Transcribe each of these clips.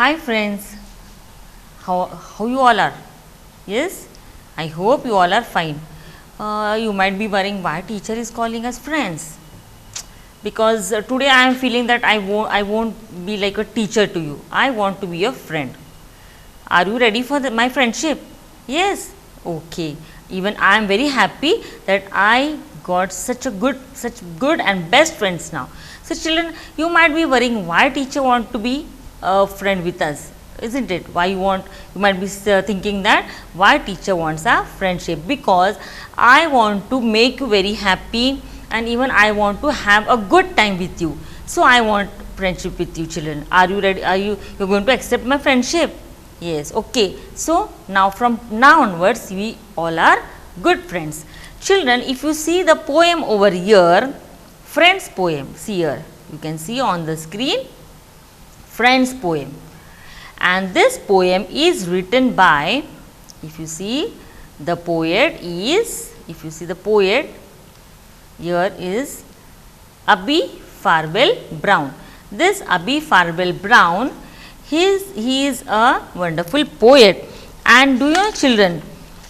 Hi friends, how you all are? Yes, I hope you all are fine. You might be worrying why teacher is calling us friends, because today I am feeling that I won't be like a teacher to you. I want to be a friend. Are you ready for my friendship? Yes. Okay. Even I am very happy that I got such good and best friends now. So children, you might be worrying why teacher want to be a friend with us, isn't it? You might be thinking that why teacher wants a friendship, because I want to make you very happy and even I want to have a good time with you. So I want friendship with you children. Are you ready? You're going to accept my friendship? Yes, okay. So now from now onwards we all are good friends. Children, if you see the poem over here, friends poem, see here, you can see on the screen, friends poem. And this poem is written by, if you see the poet here is Abby Farwell Brown. This Abby Farwell Brown, he is a wonderful poet. And do you know children,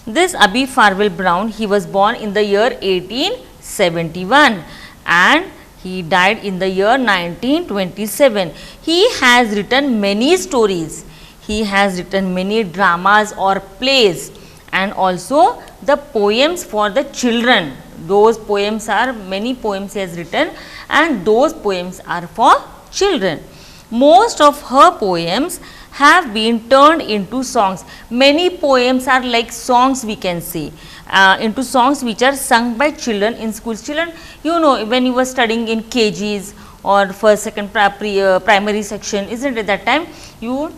this Abby Farwell Brown, he was born in the year 1871 and he died in the year 1927. He has written many stories, he has written many dramas or plays, and also the poems for the children. Those poems are, many poems he has written and those poems are for children. Most of her poems have been turned into songs. Many poems are like songs, we can say, into songs which are sung by children in schools. Children, you know, when you were studying in KGs or first, second primary section, isn't it, that time you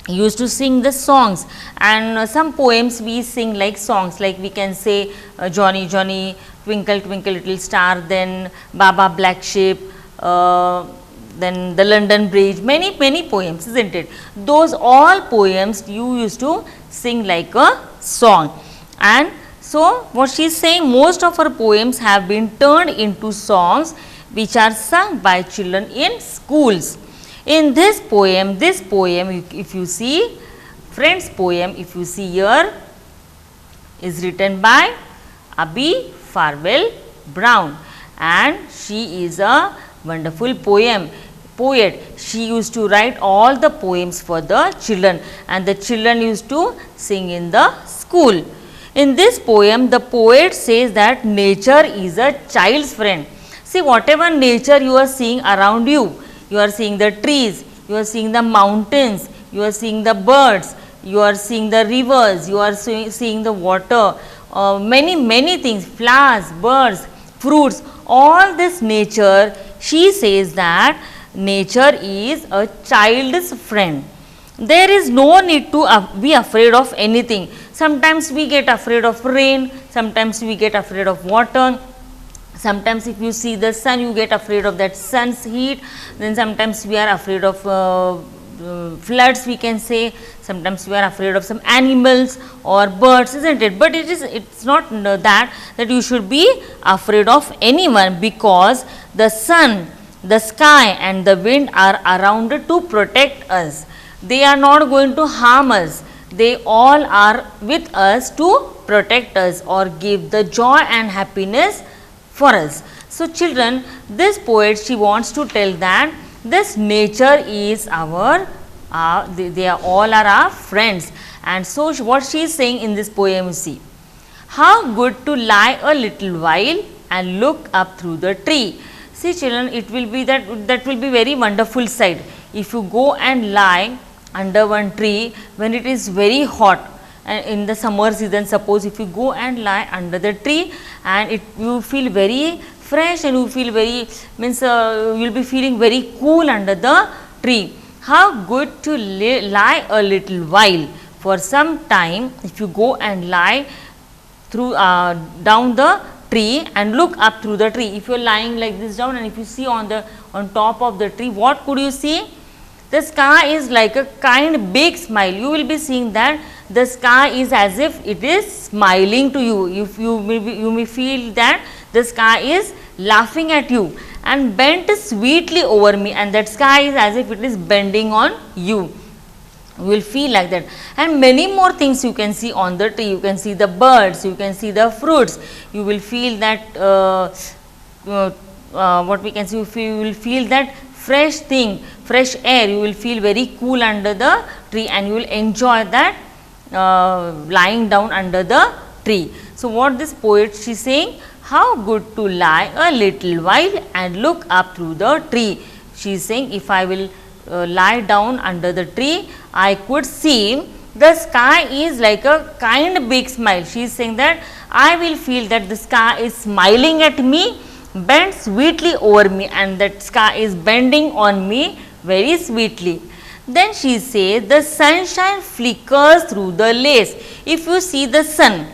used to sing the songs, and some poems we sing like songs, like we can say Johnny Johnny, Twinkle Twinkle Little Star, then Baba Black Sheep, then the London Bridge, many poems, isn't it? Those all poems you used to sing like a song. And so what she is saying, most of her poems have been turned into songs which are sung by children in schools. In this poem, if you see, friends poem, if you see here, is written by Abby Farwell Brown, and she is a wonderful poet. She used to write all the poems for the children and the children used to sing in the school. In this poem, the poet says that nature is a child's friend. See, whatever nature you are seeing around you, you are seeing the trees, you are seeing the mountains, you are seeing the birds, you are seeing the rivers, you are seeing the water, many things, flowers, birds, fruits, all this nature, she says that nature is a child's friend. There is no need to be afraid of anything. Sometimes we get afraid of rain, sometimes we get afraid of water. Sometimes if you see the sun, you get afraid of that sun's heat. Then sometimes we are afraid of floods, we can say. Sometimes we are afraid of some animals or birds, isn't it? But it's not that you should be afraid of anyone, because the sun, the sky and the wind are around to protect us. They are not going to harm us. They all are with us to protect us or give the joy and happiness for us. So children, this poet, she wants to tell that this nature is our, they are all are our friends. And so what she is saying in this poem, you see, how good to lie a little while and look up through the tree. See children, it will be that will be very wonderful sight. If you go and lie under one tree when it is very hot, and in the summer season, suppose if you go and lie under the tree and you feel very fresh and you feel very, means you will be feeling very cool under the tree. How good to lie a little while, for some time. If you go and lie through down the tree and look up through the tree, if you are lying like this down and if you see on top of the tree, what could you see? The sky is like a kind big smile. You will be seeing that the sky is as if it is smiling to you. If you may feel that the sky is laughing at you and bent sweetly over me, and that sky is as if it is bending on you. You will feel like that, and many more things you can see on the tree. You can see the birds, you can see the fruits, you will feel that what we can see, you will feel that fresh thing, fresh air, you will feel very cool under the tree, and you will enjoy that lying down under the tree. So, what this poet she is saying, how good to lie a little while and look up through the tree. She is saying, if I will lie down under the tree, I could see the sky is like a kind big smile. She is saying that I will feel that the sky is smiling at me, bent sweetly over me, and that sky is bending on me very sweetly. Then she says the sunshine flickers through the lace. If you see the sun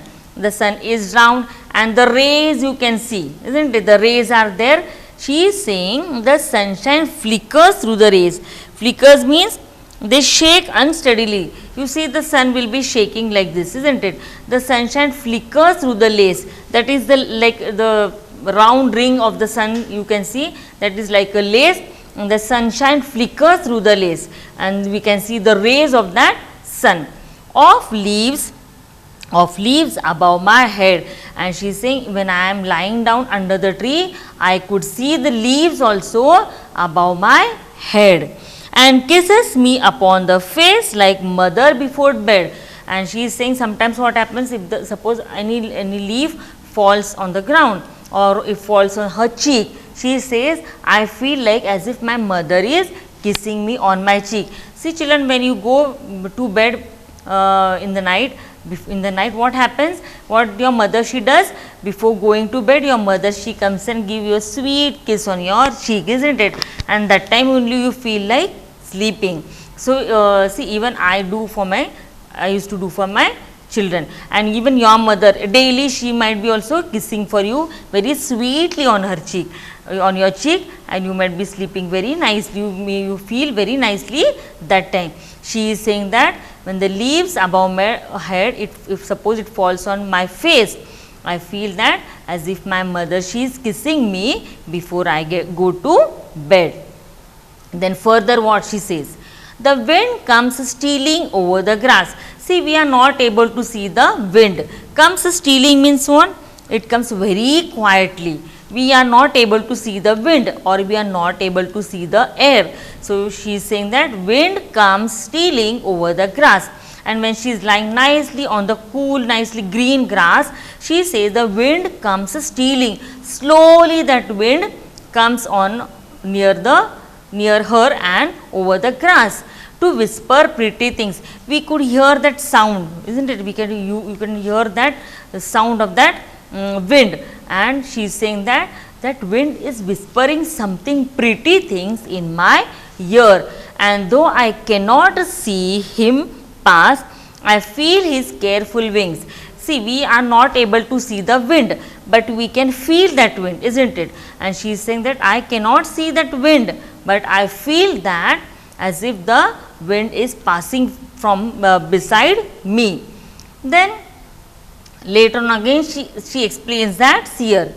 is round and the rays you can see, isn't it? The rays are there. She is saying the sunshine flickers through the rays. Flickers means they shake unsteadily. You see the sun will be shaking like this, isn't it? The sunshine flickers through the lace. That is the like the round ring of the sun you can see, that is like a lace, and the sunshine flickers through the lace, and we can see the rays of that sun. Of leaves above my head, and she is saying when I am lying down under the tree, I could see the leaves also above my head, and kisses me upon the face like mother before bed. And she is saying sometimes what happens if the, suppose any leaf falls on the ground or it falls on her cheek, she says I feel like as if my mother is kissing me on my cheek. See children, when you go to bed in the night, what happens, what your mother she does before going to bed, your mother she comes and give you a sweet kiss on your cheek, isn't it? And that time only you feel like sleeping. So see, even I used to do for my children, and even your mother daily she might be also kissing for you very sweetly on her cheek, on your cheek, and you might be sleeping very nicely, you feel very nicely that time. She is saying that when the leaves above my head, if suppose it falls on my face, I feel that as if my mother she is kissing me before I go to bed. Then further what she says, the wind comes stealing over the grass. See, we are not able to see the wind. Comes stealing means what? It comes very quietly. We are not able to see the wind, or we are not able to see the air. So, she is saying that wind comes stealing over the grass. And when she is lying nicely on the cool, nicely green grass, she says the wind comes stealing. Slowly that wind comes on near her and over the grass to whisper pretty things. We could hear that sound, isn't it? You can hear that the sound of that wind, and she is saying that wind is whispering something pretty things in my ear, and though I cannot see him pass, I feel his careful wings. See, we are not able to see the wind, but we can feel that wind, isn't it? And she is saying that I cannot see that wind, but I feel that as if the wind is passing from beside me. Then later on again she explains that here,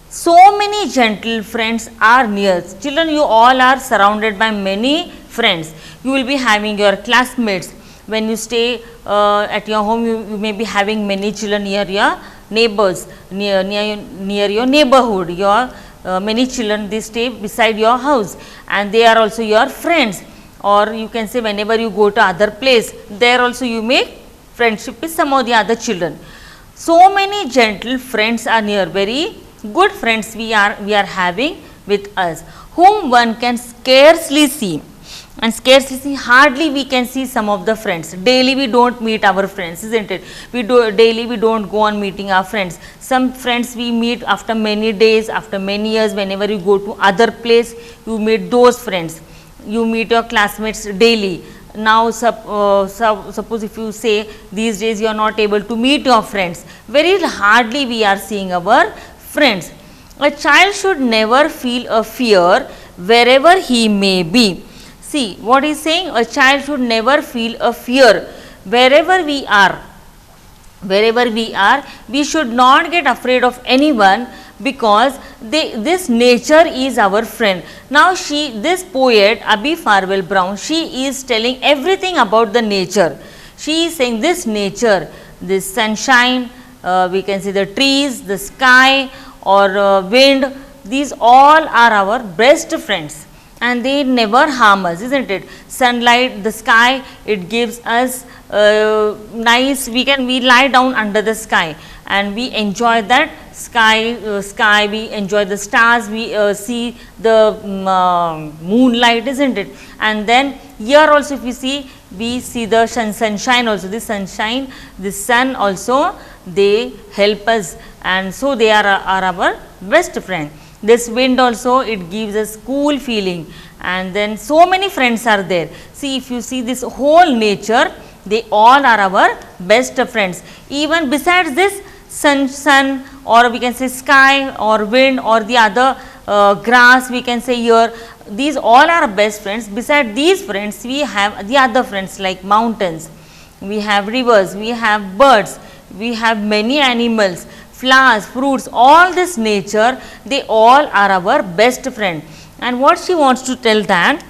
so many gentle friends are near. Children, you all are surrounded by many friends. You will be having your classmates. When you stay at your home, you may be having many children near your neighbors, near your neighborhood. Your many children, they stay beside your house, and they are also your friends. Or you can say whenever you go to other place, there also you make friendship with some of the other children. So many gentle friends are near, very good friends we are having with us, whom one can scarcely see. And scarcely see, hardly we can see some of the friends. Daily we don't meet our friends, isn't it? Daily we don't go on meeting our friends. Some friends we meet after many days, after many years. Whenever you go to other place, you meet those friends. You meet your classmates daily. Now suppose if you say these days you are not able to meet your friends, very hardly we are seeing our friends. A child should never feel a fear wherever he may be. See what he is saying, a child should never feel a fear wherever we are. Wherever we are, we should not get afraid of anyone, because this nature is our friend. Now this poet Abi Farwell Brown, she is telling everything about the nature. She is saying this nature, this sunshine, we can see the trees, the sky or wind, these all are our best friends and they never harm us, isn't it? Sunlight, the sky, it gives us nice, we lie down under the sky and we enjoy that sky, we enjoy the stars, we see the moonlight, isn't it? And then here also if you see, we see the sunshine also, the sunshine, the sun also, they help us and so they are our best friend. This wind also, it gives us cool feeling and then so many friends are there. See, if you see this whole nature, they all are our best friends. Even besides this sun or we can say sky or wind or the other grass, we can say here, these all are best friends. Beside these friends, we have the other friends like mountains, we have rivers, we have birds, we have many animals, flowers, fruits, all this nature, they all are our best friend. And what she wants to tell that,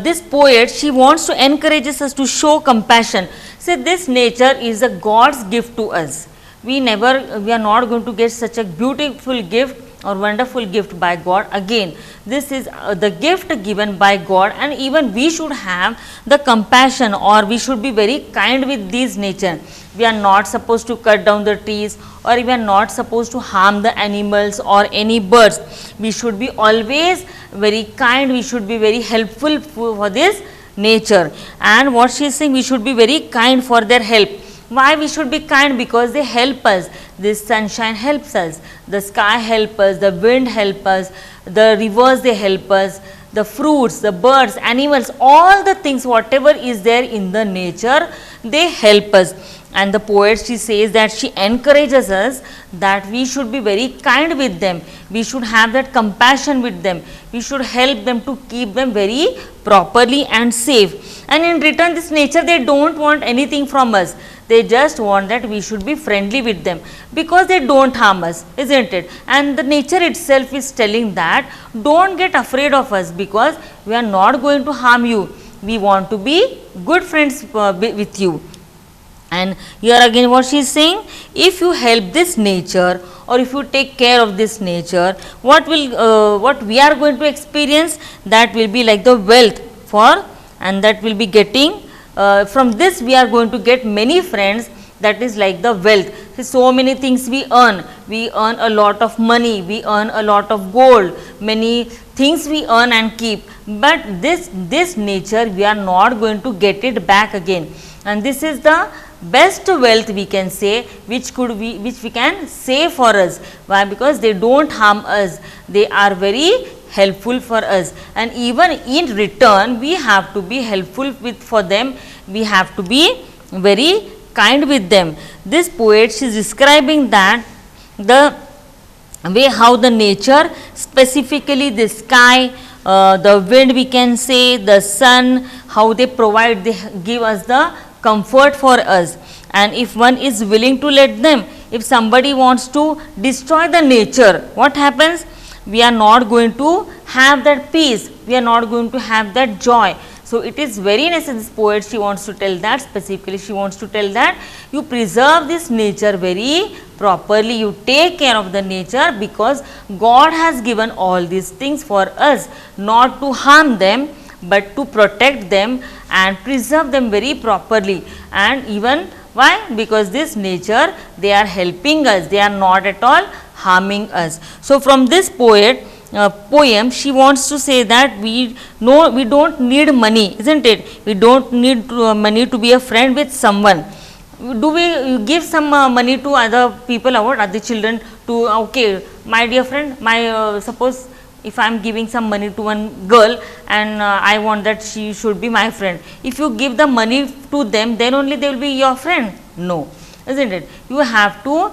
this poet, she wants to encourage us to show compassion. Say this nature is a God's gift to us. We are not going to get such a beautiful gift or wonderful gift by God again. This is the gift given by God and even we should have the compassion or we should be very kind with this nature. We are not supposed to cut down the trees or we are not supposed to harm the animals or any birds. We should be always very kind, we should be very helpful for this nature. And what she is saying, we should be very kind for their help. Why we should be kind? Because they help us. This sunshine helps us, the sky helps us, the wind helps us, the rivers they help us, the fruits, the birds, animals, all the things whatever is there in the nature, they help us. And the poet, she says that she encourages us that we should be very kind with them, we should have that compassion with them, we should help them to keep them very properly and safe. And in return this nature, they don't want anything from us, they just want that we should be friendly with them because they don't harm us, isn't it? And the nature itself is telling that don't get afraid of us because we are not going to harm you, we want to be good friends with you. And here again what she is saying, if you help this nature or if you take care of this nature, what we are going to experience, that will be like the wealth for, and that will be getting from this we are going to get many friends, that is like the wealth. So many things we earn a lot of money, we earn a lot of gold, many things we earn and keep, but this nature we are not going to get it back again. And this is the best wealth we can say, which we can save for us. Why? Because they don't harm us, they are very helpful for us, and even in return we have to be helpful for them, we have to be very kind with them. This poet, she is describing that the way how the nature, specifically the sky, the wind we can say, the sun, how they provide, they give us the comfort for us. And if one is willing to let them, if somebody wants to destroy the nature, what happens? We are not going to have that peace, we are not going to have that joy. So it is very necessary, this poet, she wants to tell that, specifically she wants to tell that you preserve this nature very properly, you take care of the nature, because God has given all these things for us, not to harm them but to protect them and preserve them very properly. And even why? Because this nature, they are helping us, they are not at all harming us. So from this poem, she wants to say that we don't need money, isn't it? We don't need money to be a friend with someone. Do we give some money to other people, other children, to okay, my dear friend, my suppose if I am giving some money to one girl and I want that she should be my friend, if you give the money to them, then only they will be your friend? No, isn't it? You have to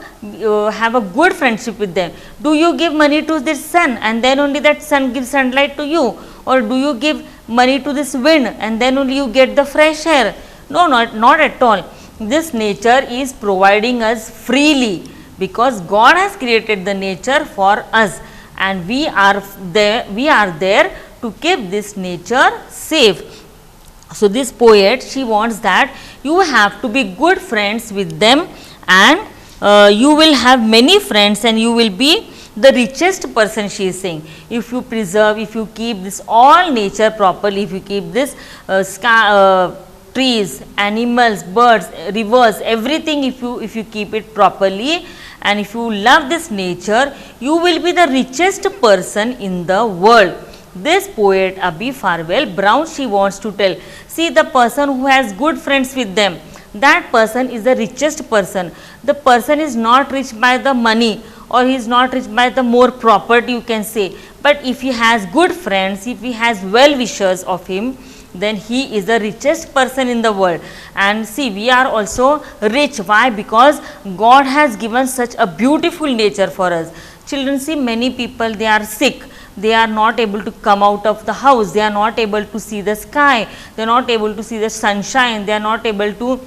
have a good friendship with them. Do you give money to this sun and then only that sun gives sunlight to you, or do you give money to this wind and then only you get the fresh air? No, not at all. This nature is providing us freely because God has created the nature for us, and we are there to keep this nature safe. So, this poet, she wants that you have to be good friends with them, and you will have many friends and you will be the richest person, she is saying. If you preserve, if you keep this all nature properly, if you keep this trees, animals, birds, rivers, everything, if you keep it properly, and if you love this nature, you will be the richest person in the world. This poet Abbie Farwell Brown, she wants to tell, see, the person who has good friends with them, that person is the richest person. The person is not rich by the money, or he is not rich by the more property, you can say, but if he has good friends, if he has well wishers of him, then he is the richest person in the world. And see, we are also rich. Why? Because God has given such a beautiful nature for us. Children, see, many people, they are sick. They are not able to come out of the house. They are not able to see the sky. They are not able to see the sunshine. They are not able to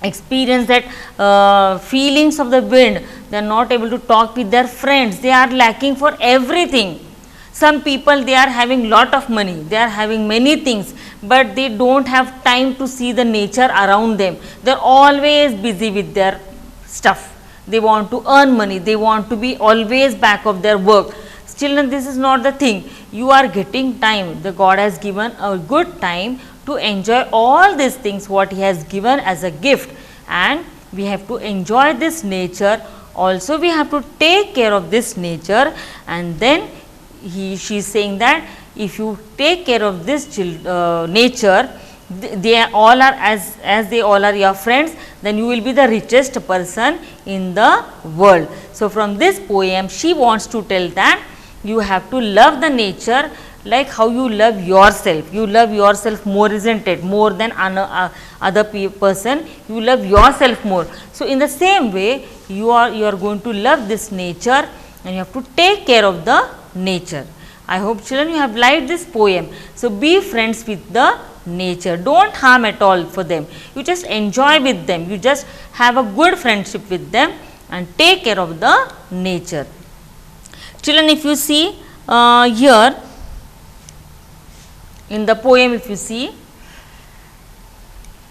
experience that feelings of the wind. They are not able to talk with their friends. They are lacking for everything. Some people, they are having lot of money, they are having many things, but they don't have time to see the nature around them. They are always busy with their stuff. They want to earn money, they want to be always back of their work. Children, this is not the thing. You are getting time. The God has given a good time to enjoy all these things what He has given as a gift, and we have to enjoy this nature. Also, we have to take care of this nature, and then she is saying that if you take care of this nature, they all are as they all are your friends, then you will be the richest person in the world. So, from this poem, she wants to tell that you have to love the nature like how you love yourself. You love yourself more, isn't it? More than other person, you love yourself more. So, in the same way, you are going to love this nature, and you have to take care of the nature. I hope, children, you have liked this poem. So, be friends with the nature. Don't harm at all for them. You just enjoy with them. You just have a good friendship with them and take care of the nature. Children, if you see here in the poem, if you see,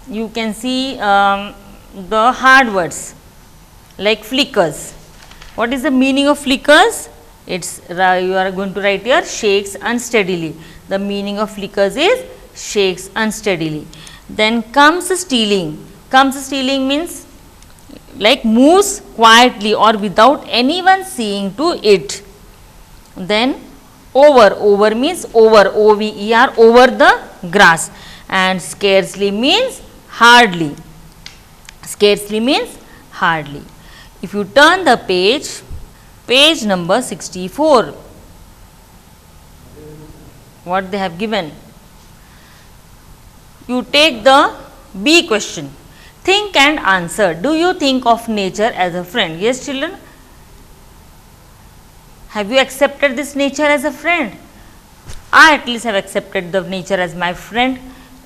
you can see the hard words like flickers. What is the meaning of flickers? It's you are going to write here, shakes unsteadily. The meaning of flickers is shakes unsteadily. Then comes stealing. Comes stealing means like moves quietly or without anyone seeing to it. Then over. Over means over, O-V-E-R, over the grass. And scarcely means hardly. Scarcely means hardly. If you turn the page, page number 64, what they have given, you take the B question, think and answer. Do you think of nature as a friend? Yes, children. Have you accepted this nature as a friend? I at least have accepted the nature as my friend,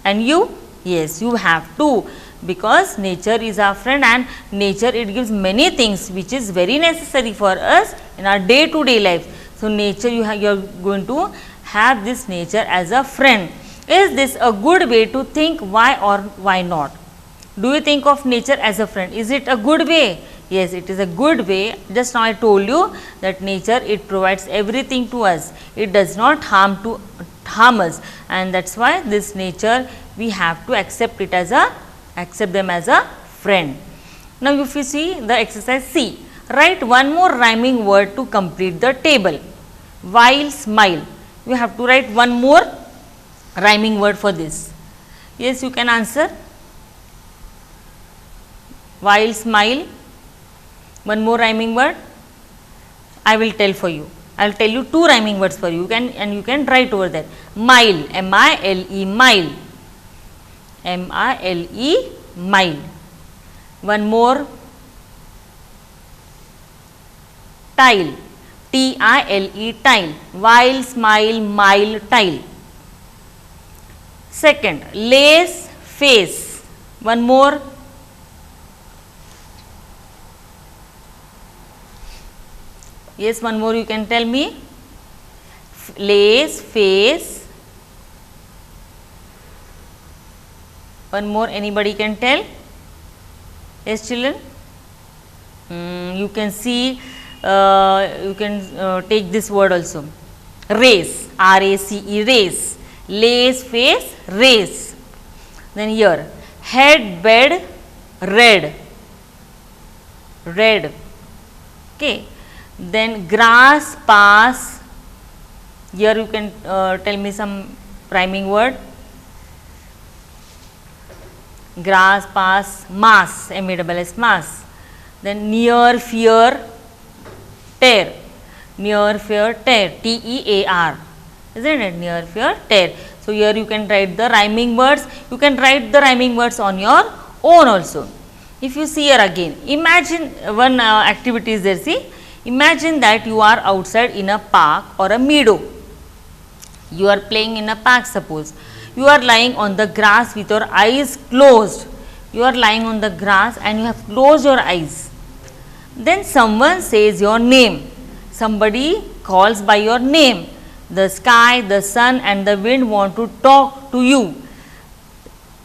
and you? Yes, you have to, because nature is our friend, and nature, it gives many things which is very necessary for us in our day to day life. So, nature, you are going to have this nature as a friend. Is this a good way to think? Why or why not? Do you think of nature as a friend? Is it a good way? Yes, it is a good way. Just now I told you that nature, it provides everything to us. It does not harm us, and that's why this nature, we have to accept them as a friend. Now, if you see the exercise C, write one more rhyming word to complete the table. While smile, you have to write one more rhyming word for this. Yes, you can answer. While smile, one more rhyming word. I will tell for you. I will tell you two rhyming words for you, and you can write over that. Mile, M-I-L-E, mile. M-I-L-E, mile. One more. Tile, T-I-L-E, tile. While, smile, mile, tile. Second, lace, face. One more. Yes, one more you can tell me. Lace, face. One more anybody can tell? Yes, children. You can see, you can take this word also. Race, R-A-C-E, race. Lace, face, race. Then here, head, bed, red. Red. Okay. Then grass, pass. Here you can tell me some rhyming word. Grass, pass, mass, M-A-S-S, mass. Then near, fear, tear. Near, fear, tear, T-E-A-R. Isn't it? Near, fear, tear. So, here you can write the rhyming words. You can write the rhyming words on your own also. If you see here again, imagine one activity is there, see. Imagine that you are outside in a park or a meadow. You are playing in a park, suppose. You are lying on the grass with your eyes closed. You are lying on the grass and you have closed your eyes. Then someone says your name. Somebody calls by your name. The sky, the sun and the wind want to talk to you.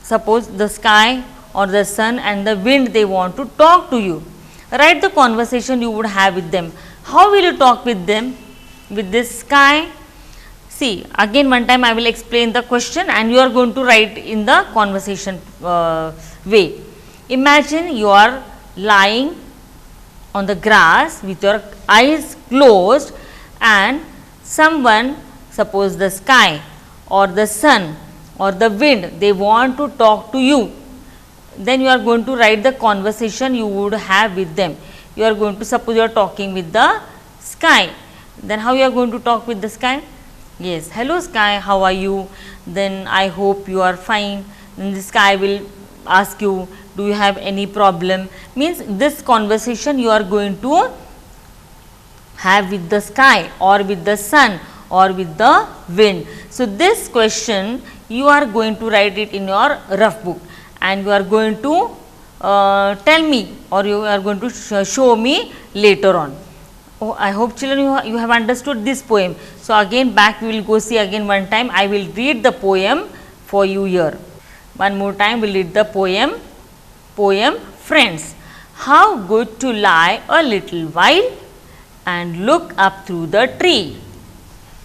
Suppose the sky or the sun and the wind, they want to talk to you. Write the conversation you would have with them. How will you talk with them? With this sky? See, again one time I will explain the question and you are going to write in the conversation way. Imagine you are lying on the grass with your eyes closed and someone, suppose the sky or the sun or the wind, they want to talk to you. Then you are going to write the conversation you would have with them. You are going to, suppose you are talking with the sky. Then how you are going to talk with the sky? Yes, hello sky, how are you? Then I hope you are fine. Then the sky will ask you, do you have any problem? Means this conversation you are going to have with the sky or with the sun or with the wind. So, this question you are going to write it in your rough book and you are going to tell me or you are going to show me later on. Oh, I hope children you have understood this poem. So, again back we will go see again one time. I will read the poem for you here. One more time we will read the poem. Poem, friends. How good to lie a little while and look up through the tree.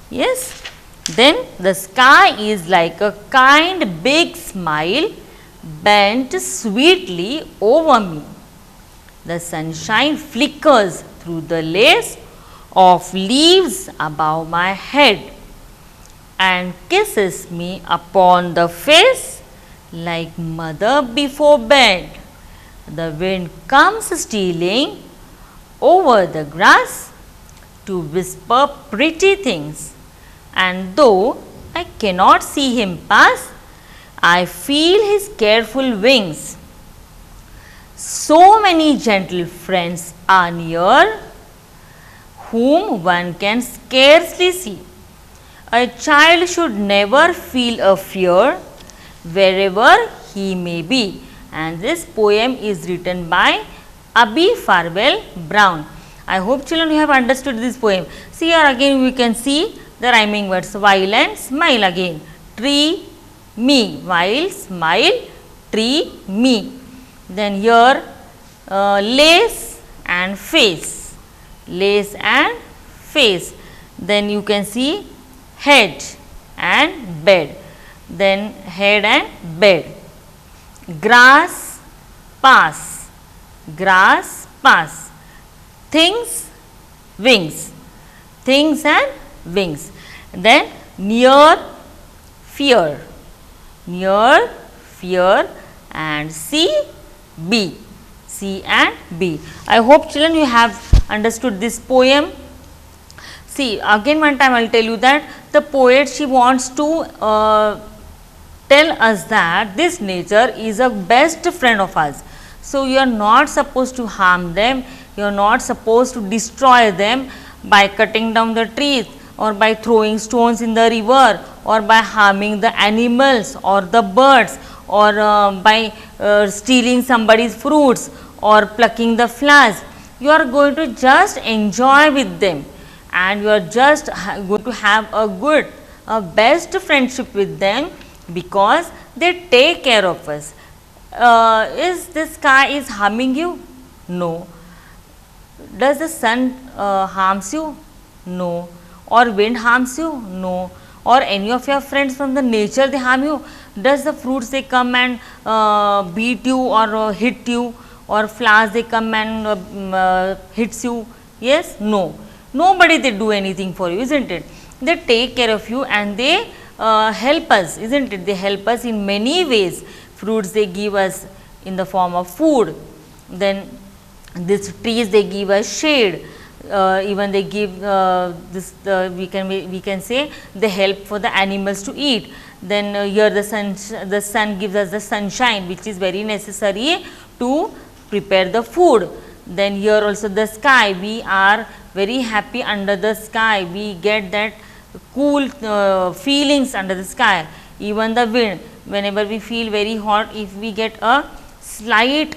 Yes. Then the sky is like a kind big smile bent sweetly over me. The sunshine flickers through the lace of leaves above my head and kisses me upon the face like mother before bed. The wind comes stealing over the grass to whisper pretty things, and though I cannot see him pass, I feel his careful wings. So many gentle friends are near, whom one can scarcely see. A child should never feel a fear wherever he may be. And this poem is written by Abbie Farwell Brown. I hope children you have understood this poem. See here again we can see the rhyming words while and smile again. Tree, me, while, smile, tree, me. Then here lace and face, lace and face. Then you can see head and bed, then head and bed. Grass, pass, grass, pass. Things, wings, things and wings. Then near, fear, near, fear and see, be, C and B. I hope children you have understood this poem. See again one time I will tell you that the poet she wants to tell us that this nature is a best friend of us. So, you are not supposed to harm them, you are not supposed to destroy them by cutting down the trees or by throwing stones in the river or by harming the animals or the birds or by stealing somebody's fruits or plucking the flowers. you are going to just enjoy with them, and you are just going to have a good, a best friendship with them, because they take care of us. Is the sky is harming you? No. Does the sun harms you? No. Or wind harms you? No. Or any of your friends from the nature they harm you? Does the fruits they come and beat you or hit you, or flowers they come and hits you? Yes? No. Nobody they do anything for you, isn't it? They take care of you, and they help us, isn't it? They help us in many ways. Fruits they give us in the form of food, then these trees they give us shade, even they give we can say they help for the animals to eat. Then here the sun gives us the sunshine, which is very necessary to prepare the food. Then here also the sky, we are very happy under the sky, we get that cool feelings under the sky. Even the wind, whenever we feel very hot, if we get a slight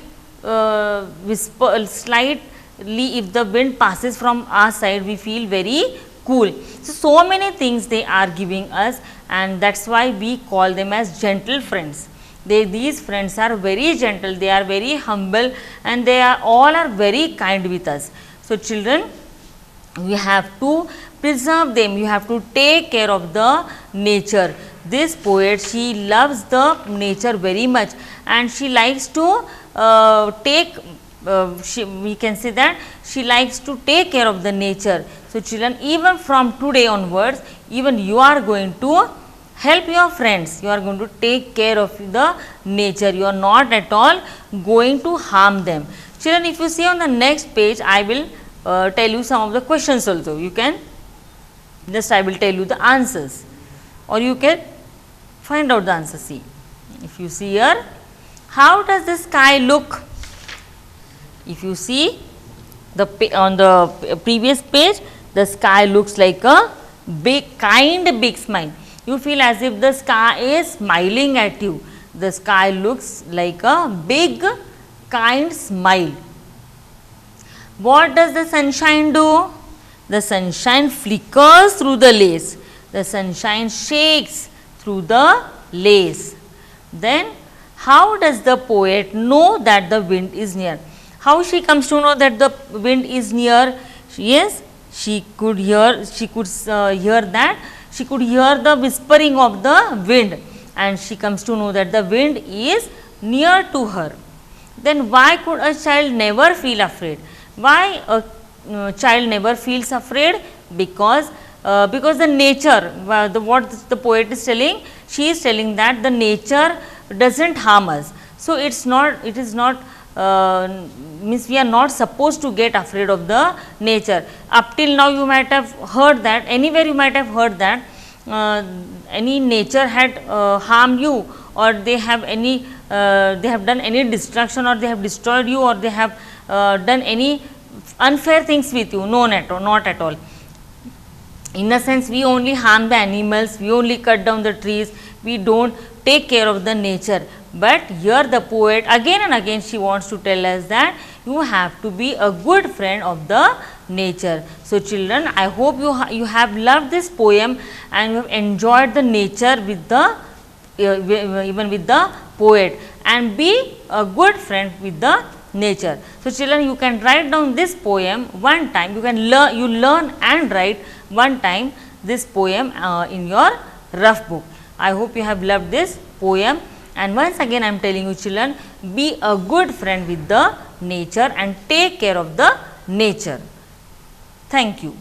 slightly, if the wind passes from our side, we feel very cool. So many things they are giving us, and that is why we call them as gentle friends. These friends are very gentle, they are very humble, and they are all are very kind with us. So children, we have to preserve them, you have to take care of the nature. This poet, she loves the nature very much, and she likes to we can say that she likes to take care of the nature. So children, even from today onwards, even you are going to help your friends, you are going to take care of the nature, you are not at all going to harm them. Children, if you see on the next page, I will tell you some of the questions also. You can just, I will tell you the answers, or you can find out the answer. See, if you see here, how does the sky look? If you see on the previous page, the sky looks like a big smile. You feel as if the sky is smiling at you. The sky looks like a big kind smile. What does the sunshine do? The sunshine flickers through the lace. The sunshine shakes through the lace. Then how does the poet know that the wind is near? How she comes to know that the wind is near? Yes, she could hear that. She could hear the whispering of the wind, and she comes to know that the wind is near to her. Then why could a child never feel afraid? Why a child never feels afraid? Because the nature, what the poet is telling, she is telling that the nature doesn't harm us. So it is not means we are not supposed to get afraid of the nature. Up till now you might have heard that, anywhere you might have heard that any nature had harmed you, or they have done any destruction, or they have destroyed you, or they have done any unfair things with you. No, not at all. In a sense, we only harm the animals, we only cut down the trees, we don't take care of the nature. But here the poet again and again she wants to tell us that you have to be a good friend of the nature. So children, I hope you have loved this poem, and you have enjoyed the nature with the even with the poet, and be a good friend with the nature. So children, you can write down this poem one time, you learn and write one time this poem in your rough book. I hope you have loved this poem, and once again I am telling you children, be a good friend with the nature and take care of the nature. Thank you.